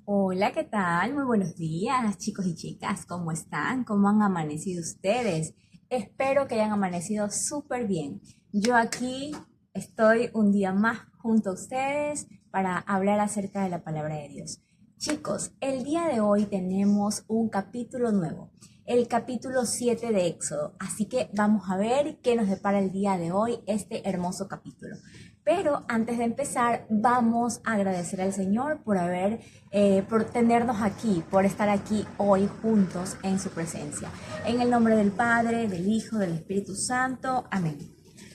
Hola, ¿qué tal? Muy buenos días, chicos y chicas. ¿Cómo están? ¿Cómo han amanecido ustedes? Espero que hayan amanecido súper bien. Yo aquí estoy un día más junto a ustedes para hablar acerca de la palabra de Dios. Chicos, el día de hoy tenemos un capítulo nuevo, el capítulo 7 de Éxodo. Así que vamos a ver qué nos depara el día de hoy este hermoso capítulo. Pero antes de empezar, vamos a agradecer al Señor por tenernos aquí, por estar aquí hoy juntos en su presencia. En el nombre del Padre, del Hijo, del Espíritu Santo. Amén.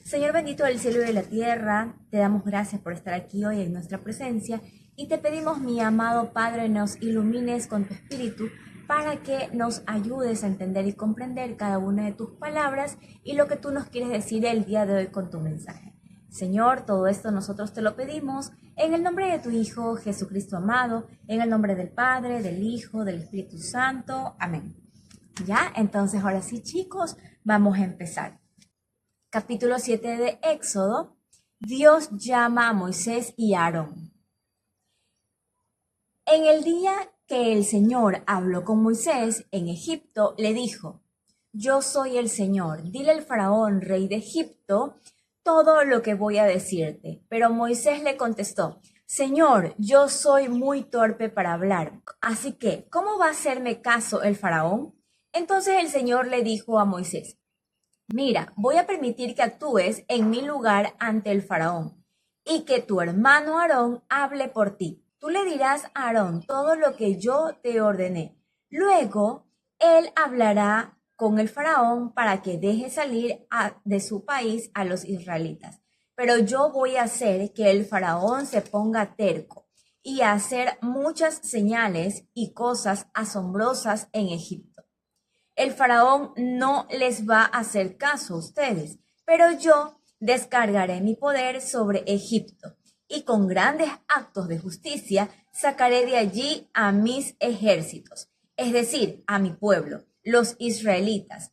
Señor bendito del cielo y de la tierra, te damos gracias por estar aquí hoy en nuestra presencia y te pedimos, mi amado Padre, nos ilumines con tu Espíritu para que nos ayudes a entender y comprender cada una de tus palabras y lo que tú nos quieres decir el día de hoy con tu mensaje. Señor, todo esto nosotros te lo pedimos en el nombre de tu Hijo Jesucristo amado, en el nombre del Padre, del Hijo, del Espíritu Santo. Amén. Ya, entonces ahora sí, chicos, vamos a empezar. Capítulo 7 de Éxodo. Dios llama a Moisés y a Aarón. En el día que el Señor habló con Moisés en Egipto, le dijo: Yo soy el Señor, dile al faraón, rey de Egipto, todo lo que voy a decirte. Pero Moisés le contestó: Señor, yo soy muy torpe para hablar, así que, ¿cómo va a hacerme caso el faraón? Entonces el Señor le dijo a Moisés: Mira, voy a permitir que actúes en mi lugar ante el faraón y que tu hermano Aarón hable por ti. Tú le dirás a Aarón todo lo que yo te ordené. Luego, él hablará con el faraón para que deje salir de su país a los israelitas. Pero yo voy a hacer que el faraón se ponga terco y a hacer muchas señales y cosas asombrosas en Egipto. El faraón no les va a hacer caso a ustedes, pero yo descargaré mi poder sobre Egipto y con grandes actos de justicia sacaré de allí a mis ejércitos, es decir, a mi pueblo, los israelitas.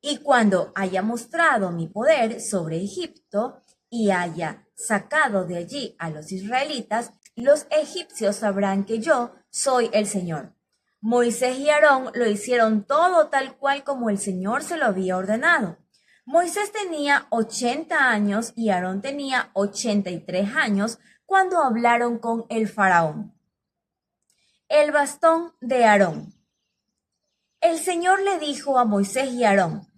Y cuando haya mostrado mi poder sobre Egipto y haya sacado de allí a los israelitas, los egipcios sabrán que yo soy el Señor. Moisés y Aarón lo hicieron todo tal cual como el Señor se lo había ordenado. Moisés tenía 80 años y Aarón tenía 83 años cuando hablaron con el faraón. El bastón de Aarón. El Señor le dijo a Moisés y Aarón: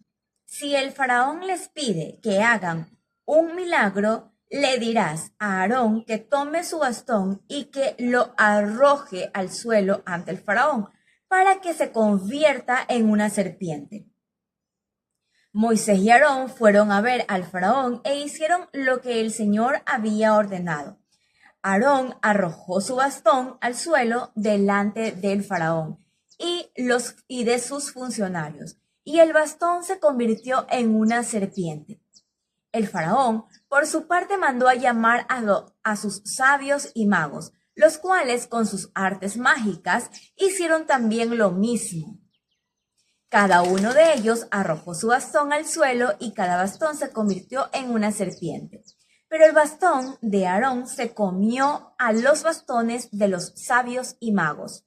Si el faraón les pide que hagan un milagro, le dirás a Aarón que tome su bastón y que lo arroje al suelo ante el faraón, para que se convierta en una serpiente. Moisés y Aarón fueron a ver al faraón e hicieron lo que el Señor había ordenado. Aarón arrojó su bastón al suelo delante del faraón y de sus funcionarios, y el bastón se convirtió en una serpiente. El faraón, por su parte, mandó a llamar a sus sabios y magos, los cuales, con sus artes mágicas, hicieron también lo mismo. Cada uno de ellos arrojó su bastón al suelo y cada bastón se convirtió en una serpiente. Pero el bastón de Aarón se comió a los bastones de los sabios y magos.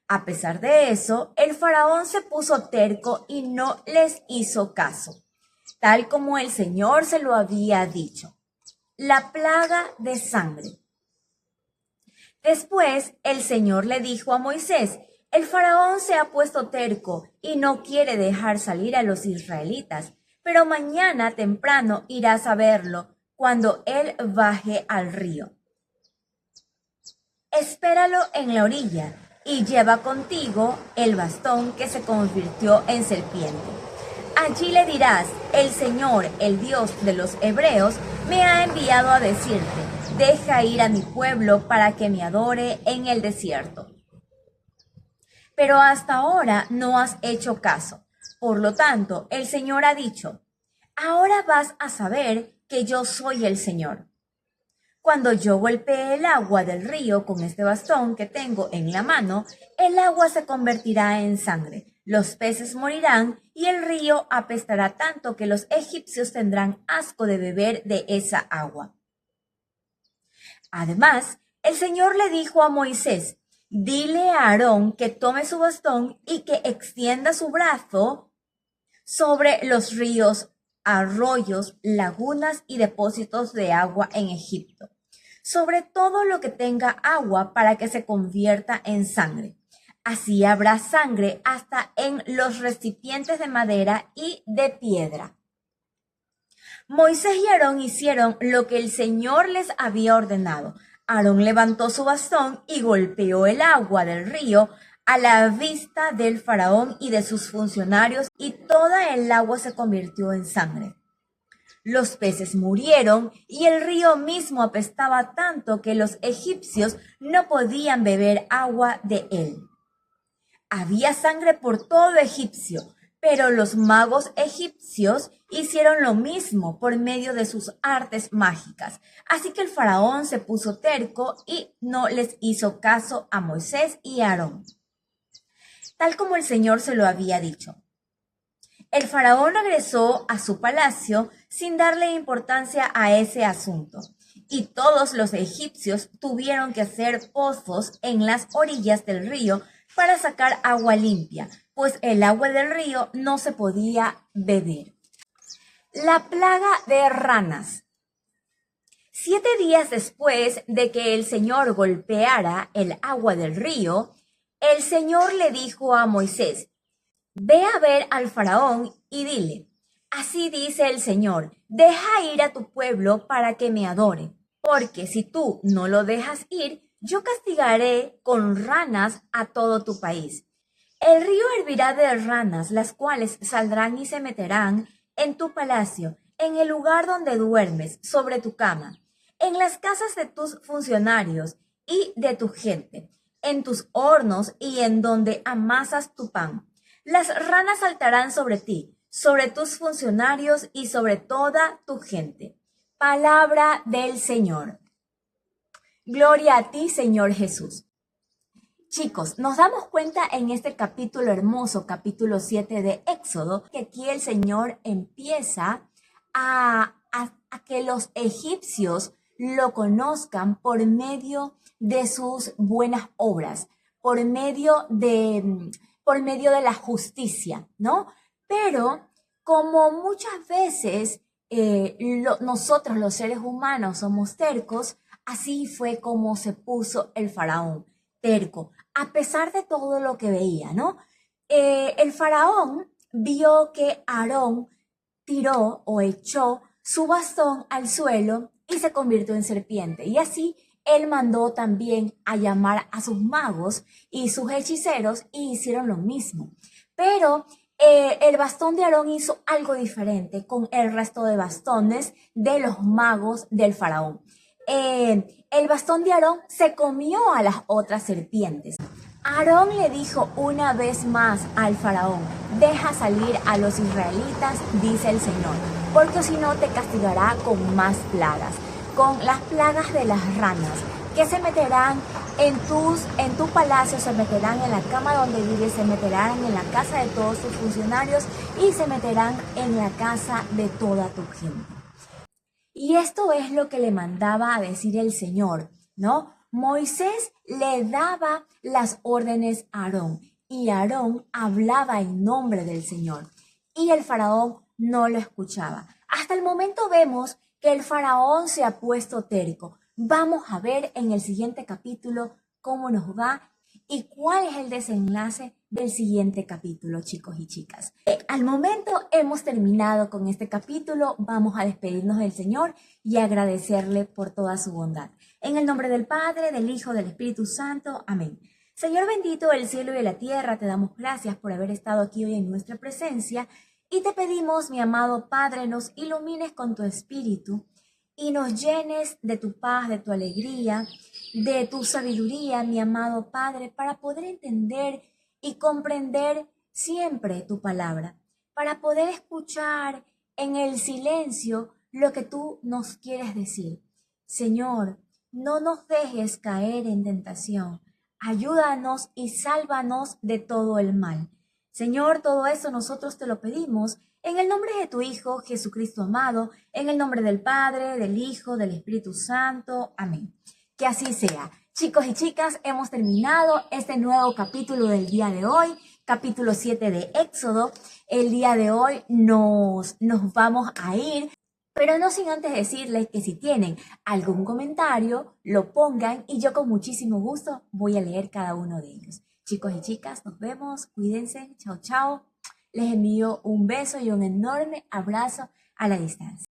A pesar de eso, el faraón se puso terco y no les hizo caso, tal como el Señor se lo había dicho. La plaga de sangre. Después el Señor le dijo a Moisés: El faraón se ha puesto terco y no quiere dejar salir a los israelitas, pero mañana temprano irás a verlo cuando él baje al río. Espéralo en la orilla y lleva contigo el bastón que se convirtió en serpiente. Allí le dirás: El Señor, el Dios de los hebreos, me ha enviado a decirte: deja ir a mi pueblo para que me adore en el desierto. Pero hasta ahora no has hecho caso. Por lo tanto, el Señor ha dicho: ahora vas a saber que yo soy el Señor. Cuando yo golpee el agua del río con este bastón que tengo en la mano, el agua se convertirá en sangre, los peces morirán y el río apestará tanto que los egipcios tendrán asco de beber de esa agua. Además, el Señor le dijo a Moisés: Dile a Aarón que tome su bastón y que extienda su brazo sobre los ríos, arroyos, lagunas y depósitos de agua en Egipto, sobre todo lo que tenga agua para que se convierta en sangre. Así habrá sangre hasta en los recipientes de madera y de piedra. Moisés y Aarón hicieron lo que el Señor les había ordenado. Aarón levantó su bastón y golpeó el agua del río a la vista del faraón y de sus funcionarios, y toda el agua se convirtió en sangre. Los peces murieron y el río mismo apestaba tanto que los egipcios no podían beber agua de él. Había sangre por todo egipcio, pero los magos egipcios hicieron lo mismo por medio de sus artes mágicas. Así que el faraón se puso terco y no les hizo caso a Moisés y a Aarón, tal como el Señor se lo había dicho. El faraón regresó a su palacio sin darle importancia a ese asunto, y todos los egipcios tuvieron que hacer pozos en las orillas del río para sacar agua limpia, pues el agua del río no se podía beber. La plaga de ranas. 7 días después de que el Señor golpeara el agua del río, el Señor le dijo a Moisés: Ve a ver al faraón y dile: Así dice el Señor, deja ir a tu pueblo para que me adore, porque si tú no lo dejas ir, yo castigaré con ranas a todo tu país. El río hervirá de ranas, las cuales saldrán y se meterán en tu palacio, en el lugar donde duermes, sobre tu cama, en las casas de tus funcionarios y de tu gente, en tus hornos y en donde amasas tu pan. Las ranas saltarán sobre ti, sobre tus funcionarios y sobre toda tu gente. Palabra del Señor. Gloria a ti, Señor Jesús. Chicos, nos damos cuenta en este capítulo hermoso, capítulo 7 de Éxodo, que aquí el Señor empieza a que los egipcios lo conozcan por medio de sus buenas obras, por medio de la justicia, ¿no? Pero como muchas veces nosotros los seres humanos somos tercos, así fue como se puso el faraón, terco, a pesar de todo lo que veía, ¿no? El faraón vio que Aarón tiró o echó su bastón al suelo y se convirtió en serpiente. Y así él mandó también a llamar a sus magos y sus hechiceros y hicieron lo mismo. Pero el bastón de Aarón hizo algo diferente con el resto de bastones de los magos del faraón. El bastón de Aarón se comió a las otras serpientes. Aarón le dijo una vez más al faraón: deja salir a los israelitas, dice el Señor, porque si no te castigará con más plagas, con las plagas de las ranas, que se meterán en tu palacio, se meterán en la cama donde vives, se meterán en la casa de todos tus funcionarios y se meterán en la casa de toda tu gente. Y esto es lo que le mandaba a decir el Señor, ¿no? Moisés le daba las órdenes a Aarón y Aarón hablaba en nombre del Señor y el faraón no lo escuchaba. Hasta el momento vemos que el faraón se ha puesto terco. Vamos a ver en el siguiente capítulo cómo nos va y cuál es el desenlace del siguiente capítulo, chicos y chicas. Al momento hemos terminado con este capítulo. Vamos a despedirnos del Señor y agradecerle por toda su bondad. En el nombre del Padre, del Hijo, del Espíritu Santo. Amén. Señor bendito del cielo y de la tierra, te damos gracias por haber estado aquí hoy en nuestra presencia y te pedimos, mi amado Padre, nos ilumines con tu Espíritu y nos llenes de tu paz, de tu alegría, de tu sabiduría, mi amado Padre, para poder entender y comprender siempre tu palabra, para poder escuchar en el silencio lo que tú nos quieres decir. Señor, no nos dejes caer en tentación. Ayúdanos y sálvanos de todo el mal. Señor, todo eso nosotros te lo pedimos en el nombre de tu Hijo, Jesucristo amado, en el nombre del Padre, del Hijo, del Espíritu Santo. Amén. Que así sea. Chicos y chicas, hemos terminado este nuevo capítulo del día de hoy, capítulo 7 de Éxodo. El día de hoy nos vamos a ir, pero no sin antes decirles que si tienen algún comentario, lo pongan y yo con muchísimo gusto voy a leer cada uno de ellos. Chicos y chicas, nos vemos, cuídense, chao chao. Les envío un beso y un enorme abrazo a la distancia.